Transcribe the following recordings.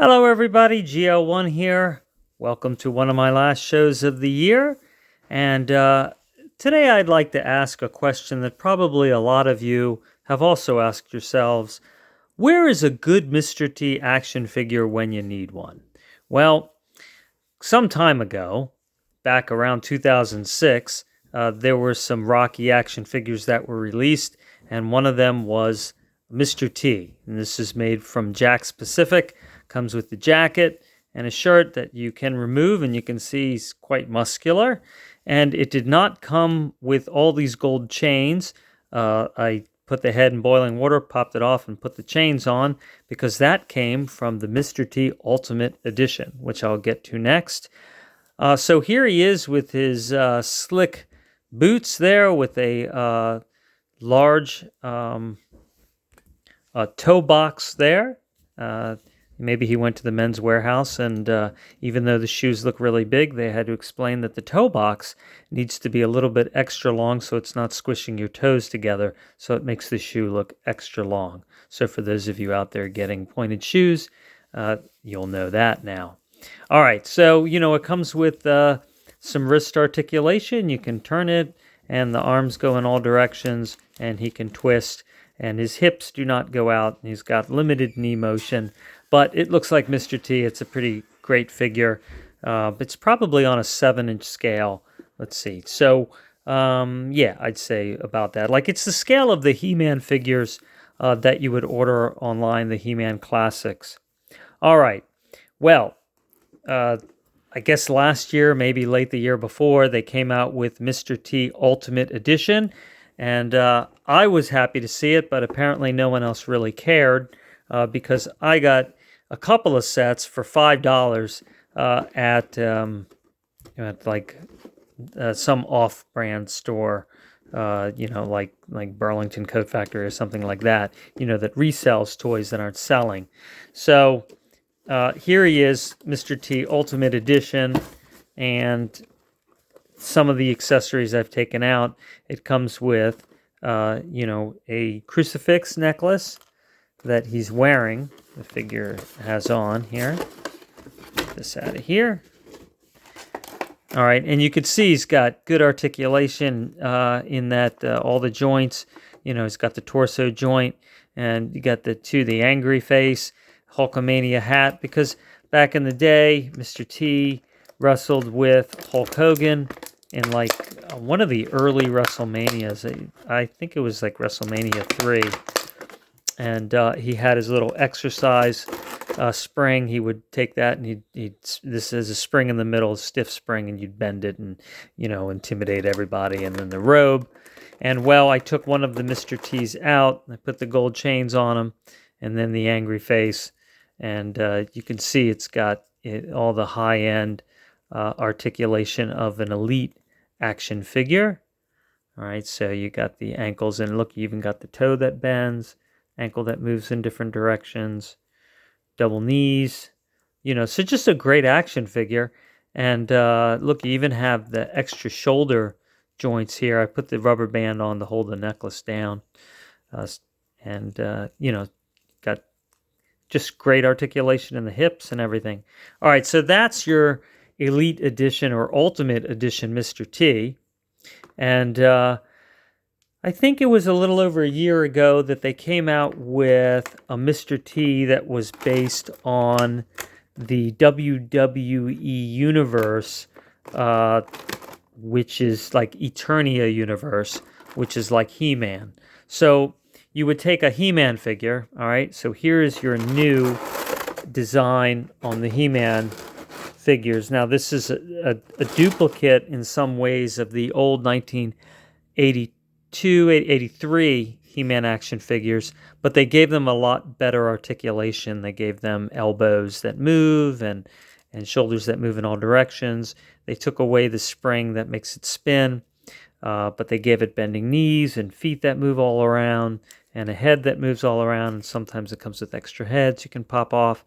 Hello, everybody. GL1 here. Welcome to one of my last shows of the year. And today I'd like to ask a question that probably a lot of you have also asked yourselves. Where is a good Mr. T action figure when you need one? Well, some time ago, back around 2006, there were some Rocky action figures that were released, and one of them was Mr. T. And this is made from Jakks Pacific. Comes with the jacket and a shirt that you can remove, and you can see he's quite muscular. And it did not come with all these gold chains. I put the head in boiling water, popped it off, and put the chains on because that came from the Mr. T Ultimate Edition, which I'll get to next. So here he is with his slick boots there with a large toe box there. Maybe he went to the Men's Warehouse, and even though the shoes look really big, they had to explain that the toe box needs to be a little bit extra long so it's not squishing your toes together, so it makes the shoe look extra long. So for those of you out there getting pointed shoes, you'll know that now. All right, so, it comes with some wrist articulation. You can turn it, and the arms go in all directions, and he can twist, and his hips do not go out, and he's got limited knee motion. But it looks like Mr. T. It's a pretty great figure. It's probably on a 7-inch scale. Let's see. So, yeah, I'd say about that. Like, it's the scale of the He-Man figures that you would order online, the He-Man Classics. All right. Well, I guess last year, maybe late the year before, they came out with Mr. T Ultimate Edition. And I was happy to see it, but apparently no one else really cared because I got a couple of sets for $5 at some off-brand store, like Burlington Coat Factory or something like that, that resells toys that aren't selling. So here he is, Mr. T Ultimate Edition, and some of the accessories I've taken out. It comes with, a crucifix necklace that he's wearing. The figure has on here. Get this out of here. All right, and you can see he's got good articulation in that all the joints. He's got the torso joint, and you got the angry face, Hulkamania hat, because back in the day, Mr. T wrestled with Hulk Hogan in one of the early WrestleManias. I think it was like WrestleMania 3. And he had his little exercise spring. He would take that, and this is a spring in the middle, a stiff spring, and you'd bend it and, intimidate everybody. And then the robe. And, I took one of the Mr. T's out. I put the gold chains on him, and then the angry face. And you can see it's got all the high-end articulation of an elite action figure. All right, so you got the ankles, and look, you even got the toe that bends, ankle that moves in different directions, double knees, so just a great action figure. And look, you even have the extra shoulder joints here. I put the rubber band on to hold the necklace down, and got just great articulation in the hips and everything. All right, so that's your Elite Edition or Ultimate Edition Mr. T. And I think it was a little over a year ago that they came out with a Mr. T that was based on the WWE Universe, which is like Eternia Universe, which is like He-Man. So you would take a He-Man figure, all right? So here is your new design on the He-Man figures. Now, this is a duplicate in some ways of the old 1982, 83 He-Man action figures, but they gave them a lot better articulation. They gave them elbows that move and shoulders that move in all directions. They took away the spring that makes it spin, but they gave it bending knees and feet that move all around and a head that moves all around, and sometimes it comes with extra heads you can pop off,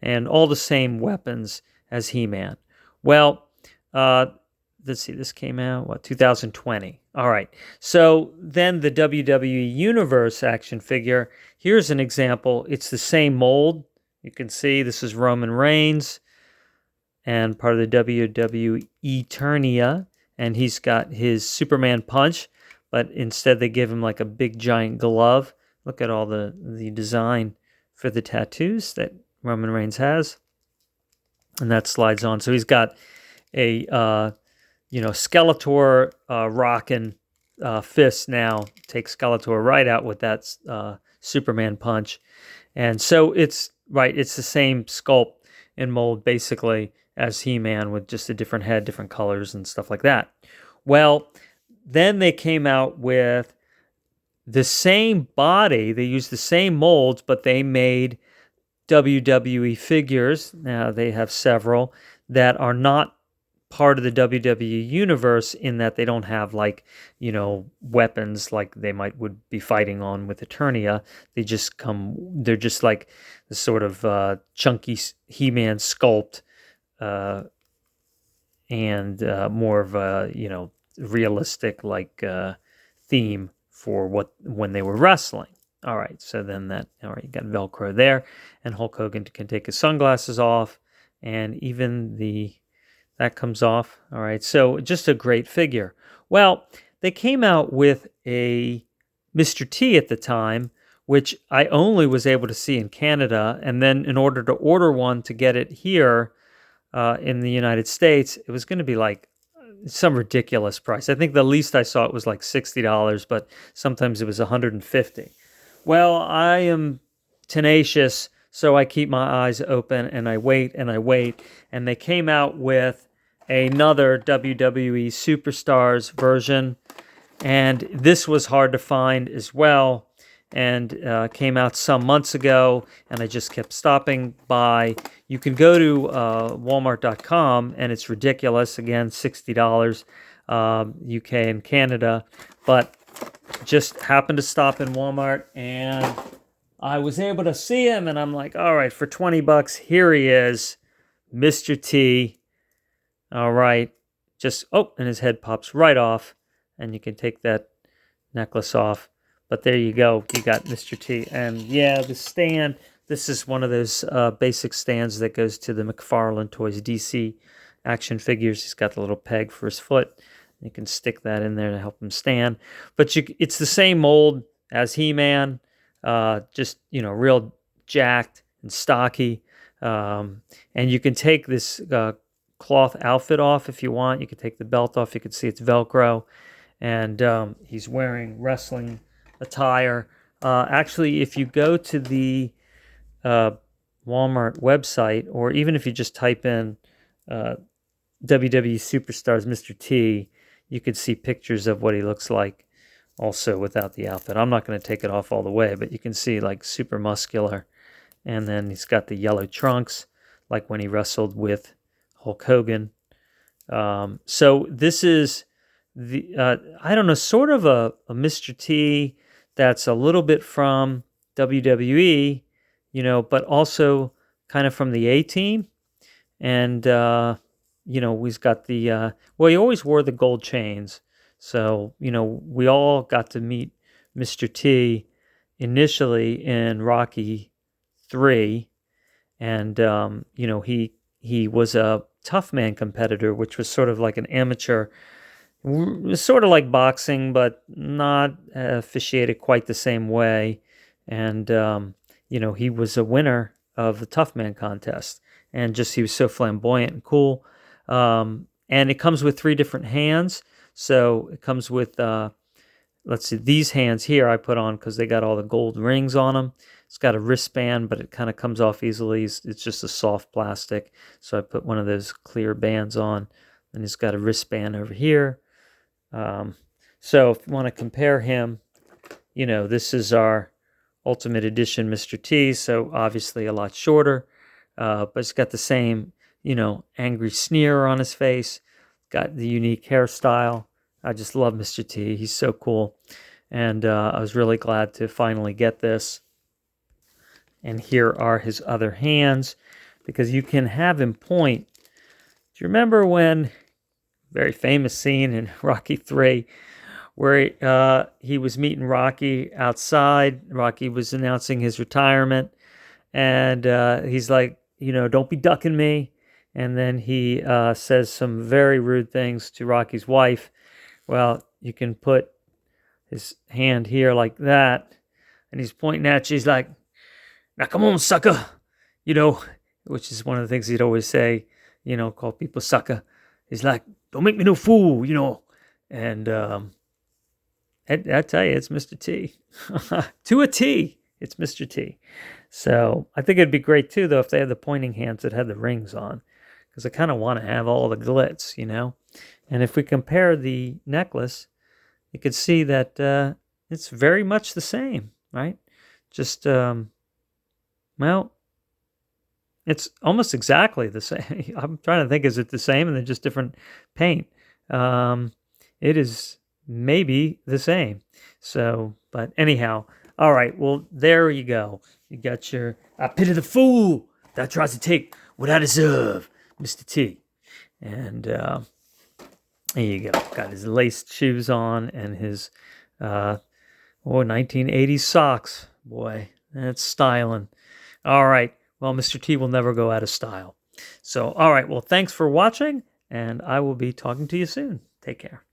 and all the same weapons as He-Man. Well, let's see, this came out, 2020. All right. So then the WWE Universe action figure, here's an example. It's the same mold You can see this is Roman Reigns and part of the WWE Eternia, and he's got his Superman punch, but instead they give him like a big giant glove. Look at all the design for the tattoos that Roman Reigns has, and that slides on. So he's got a Skeletor rocking fist now. Takes Skeletor right out with that Superman punch, and so it's the same sculpt and mold basically as He-Man with just a different head, different colors and stuff like that. Well, then they came out with the same body. They used the same molds, but they made WWE figures. Now they have several that are not part of the WWE universe in that they don't have weapons like they would be fighting on with Eternia. They're just like the sort of chunky He-Man sculpt and more of a realistic theme for when they were wrestling. All right, so then you got Velcro there, and Hulk Hogan can take his sunglasses off, and even that comes off. All right, so just a great figure. Well, they came out with a Mr. T at the time, which I only was able to see in Canada, and then in order to order one to get it here in the United States, it was going to be like some ridiculous price. I think the least I saw it was like $60, but sometimes it was $150. Well, I am tenacious, so I keep my eyes open and I wait, and they came out with another WWE Superstars version, and this was hard to find as well, and came out some months ago, and I just kept stopping by. You can go to Walmart.com, and it's ridiculous, again, $60, UK and Canada, but just happened to stop in Walmart, and I was able to see him, and I'm like, all right, for $20, here he is, Mr. T. All right, and his head pops right off, and you can take that necklace off. But there you go, you got Mr. T. And yeah, the stand, this is one of those basic stands that goes to the McFarlane Toys DC action figures. He's got the little peg for his foot. You can stick that in there to help him stand. But it's the same mold as He-Man, just, real jacked and stocky. And you can take this cloth outfit off if you want. You can take the belt off. You can see it's Velcro. And he's wearing wrestling attire. Actually, if you go to the Walmart website, or even if you just type in WWE Superstars Mr. T, you could see pictures of what he looks like also without the outfit. I'm not going to take it off all the way, but you can see like super muscular. And then he's got the yellow trunks, like when he wrestled with Hulk Hogan. So this is I don't know, sort of a Mr. T that's a little bit from WWE, but also kind of from the A-Team. And, he's got the, he always wore the gold chains. So, we all got to meet Mr. T initially in Rocky 3. And, he was a tough man competitor, which was sort of like an amateur, sort of like boxing, but not officiated quite the same way. And, he was a winner of the tough man contest, and he was so flamboyant and cool. And it comes with 3 different hands. So it comes with, let's see, these hands here I put on because they got all the gold rings on them. It's got a wristband, but it kind of comes off easily. It's just a soft plastic. So I put one of those clear bands on, and it's got a wristband over here. So if you want to compare him, this is our Ultimate Edition Mr. T. So obviously a lot shorter, but it's got the same, angry sneer on his face. Got the unique hairstyle. I just love Mr. T. He's so cool. And I was really glad to finally get this. And here are his other hands, because you can have him point. Do you remember when, very famous scene in Rocky 3, where he was meeting Rocky outside. Rocky was announcing his retirement, And he's like, don't be ducking me. And then he says some very rude things to Rocky's wife. Well, you can put his hand here like that, and he's pointing at you. He's like, now come on, sucker. Which is one of the things he'd always say, call people sucker. He's like, don't make me no fool, And I tell you, it's Mr. T. To a T, it's Mr. T. So I think it'd be great too, though, if they had the pointing hands that had the rings on, because I kind of want to have all the glitz, And if we compare the necklace, you could see that it's very much the same, right? Just, well, it's almost exactly the same. I'm trying to think, is it the same and then just different paint? It is maybe the same. So, but anyhow, all right, well, there you go. You got your I pity the fool that tries to take what I deserve, Mr. T. And there you go. Got his laced shoes on and his 1980s socks. Boy, that's styling. All right. Well, Mr. T will never go out of style. So, all right. Well, thanks for watching, and I will be talking to you soon. Take care.